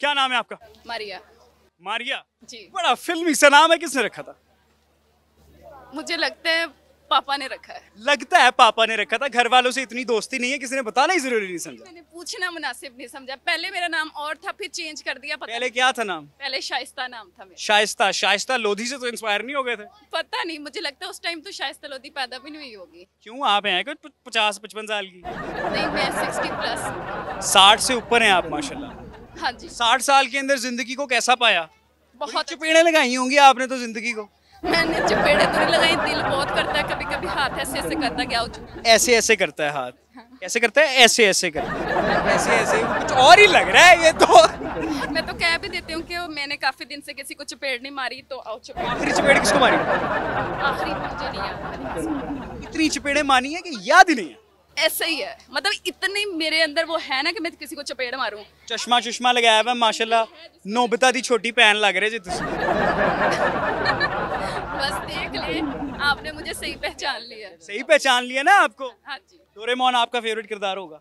क्या नाम है आपका? मारिया मारिया जी। बड़ा फिल्मी सा नाम है, किसने रखा था? मुझे लगता है पापा ने रखा है। लगता है पापा ने रखा था। घर वालों से इतनी दोस्ती नहीं है, किसी ने बताना ही जरूरी नहीं समझा? मैंने पूछना मुनासिब नहीं समझा। पहले मेरा नाम और था, फिर चेंज कर दिया। पता पहले क्या था नाम? पहले शाइस्ता नाम था मेरा। शाइस्ता। शाइस्ता लोधी से तो इंस्पायर नहीं हो गए थे? पता नहीं, मुझे लगता है उस टाइम तो शाइस्ता लोधी पैदा भी नहीं हुई होगी। क्यों, आप हैं कुछ 50-55 साल की? नहीं, मैं 60+। 60 से ऊपर हैं आप माशाल्लाह। हाँ जी। 60 साल के अंदर जिंदगी को कैसा पाया? बहुत चपेड़े लगाई होंगी आपने तो जिंदगी को। मैंने चपेड़े तो नहीं लगाई, दिल बहुत करता है कभी कभी, हाथ ऐसे ऐसे करता क्या ऐसे ऐसे करता है हाथ? कैसे करता है? ऐसे ऐसे करता है। ऐसे ऐसे कुछ और ही लग रहा है ये तो। मैं तो कह भी देती हूँ कि मैंने काफी दिन से किसी को चपेड़ नहीं मारी, तो आओ चपेड़। आखिरी चपेड़ किसको मारी? आखिरी मुझे नहीं याद। इतनी चपेड़े मानी है कि याद ही नहीं है? ऐसा ही है, मतलब इतनी मेरे अंदर वो है ना कि मैं किसी को चपेड़ मारूं। चश्मा चश्मा लगाया हुआ माशाल्लाह, नोबिता दी छोटी भैन लग रहे जी तुसी। बस देख ले, आपने मुझे सही पहचान लिया। सही पहचान लिया ना आपको? हाँ जी। डोरेमोन आपका फेवरेट किरदार होगा?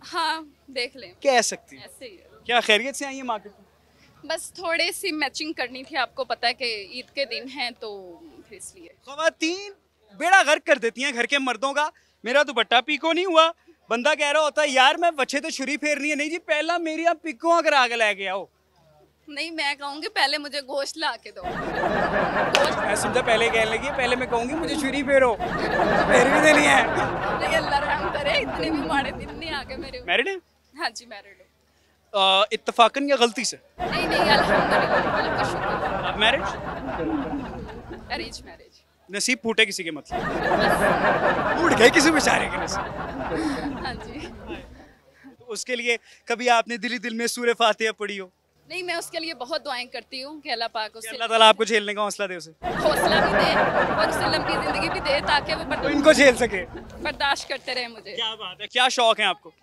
हाँ, देख ले। कह सकती हैं। ऐसे ही है। क्या खैरियत से आई है मार्केट में? बस थोड़ी सी मैचिंग करनी थी, आपको पता है कि ईद के दिन है तो फिर इसलिए। ख्वातीन बेड़ा गर्क कर देती हैं घर के मर्दों का। मेरा दुपट्टा पीको नहीं हुआ, बंदा कह रहा होता है यार मैं बच्चे तो छुरी फेरनी है। नहीं जी, पहला मेरी आप पिको करा के लेके आओ। नहीं, मैं कहूँगी पहले मुझे गोश्त ला के दो। मैं समझा पहले कहने लगी, पहले मैं कहूंगी मुझे छुरी फेरो, फेर भी देनी है। नहीं, अल्लाह रहम करे, इतने भी माड़े दिन नहीं आगे मेरे। मैरिड है? हाँ जी, मैरिड हूँ। इत्तफाकन या गलती से? नहीं नहीं, अल्हम्दुलिल्लाह, अल्लाह का शुक्र। आप मैरिज? Arrange marriage. नसीब फूटे किसी के मतलब, फूट गए किसी बेचारे के नसीब। हाँ जी। तो उसके लिए कभी आपने दिली दिल में सूरह फातिहा पढ़ी हो? नहीं, मैं उसके लिए बहुत दुआएं करती हूँ कि अल्लाह पाक उसे अल्लाह ताला आपको झेलने का हौसला दे उसे, हौसला भी दे और उसे लंबी जिंदगी भी दे, ताकि वो तो इनको झेल सके। बर्दाश्त करते रहे मुझे। क्या बात है। क्या शौक है आपको?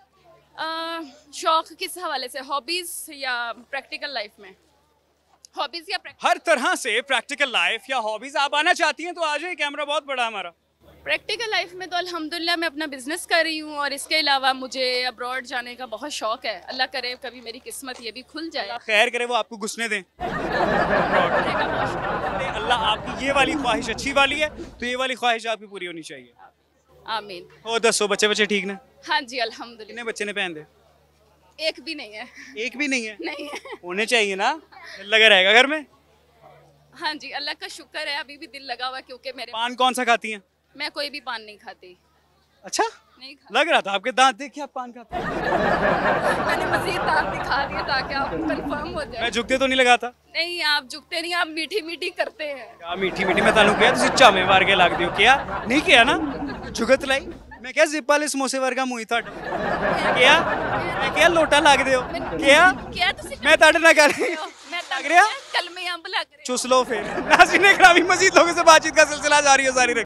शौक किस हवाले से, हॉबीज या प्रैक्टिकल लाइफ में? हॉबीज या हर तरह से, प्रैक्टिकल लाइफ या हॉबीज। आप आना चाहती हैं तो आ जाइए, कैमरा बहुत बड़ा हमारा। प्रैक्टिकल लाइफ में तो अल्हम्दुलिल्लाह मैं अपना बिजनेस कर रही हूँ, और इसके अलावा मुझे अब्रॉड जाने का बहुत शौक है। अल्लाह करे कभी मेरी किस्मत ये भी खुल जाए। खैर करे वो आपको घुसने दें। अरे अल्लाह आपकी ये वाली ख्वाहिश अच्छी वाली है, तो ये वाली ख्वाहिश आपकी पूरी होनी चाहिए। आमीन। और दसो बच्चे बच्चे ठीक ना? हाँ जी, अल्हम्दुलिल्लाह। कितने बच्चे ने पहन दे? एक भी नहीं है। एक भी नहीं है? नहीं है। होने चाहिए ना, लगा रहेगा घर में। हाँ जी, अल्लाह का शुक्र है, अभी भी दिल लगा हुआ, क्योंकि मेरे पान कौन सा खाती हैं? मैं कोई भी पान नहीं खाती। अच्छा, नहीं खा। लग रहा था आपके दांत देख के आप पान खाते हैं। मैंने मजीद दांत दिखा दिए ताकि आप कंफर्म हो जाए। मैं झुकते तो नहीं लगाता? नहीं, आप झुकते नहीं, आप मीठी मीठी करते हैं। क्या मीठी मीठी मैं तानू किया तुसी चामे मार के लग दियो क्या? नहीं किया ना? झुगत लाई मैं क्या जिप वाले समोसे वर्गा मुई ਤੁਹਾਡਾ क्या? मैं क्या लोटा लग दियो क्या? क्या तुसी मैं ਤੁਹਾਡੇ ਨਾਲ कर मैं लग रहा? कलमे अंब लग रहे हो। चुस लो फिर। नाज़रीन इकराम, मज़ीद लोगों से बातचीत का सिलसिला जारी है, जारी रखें।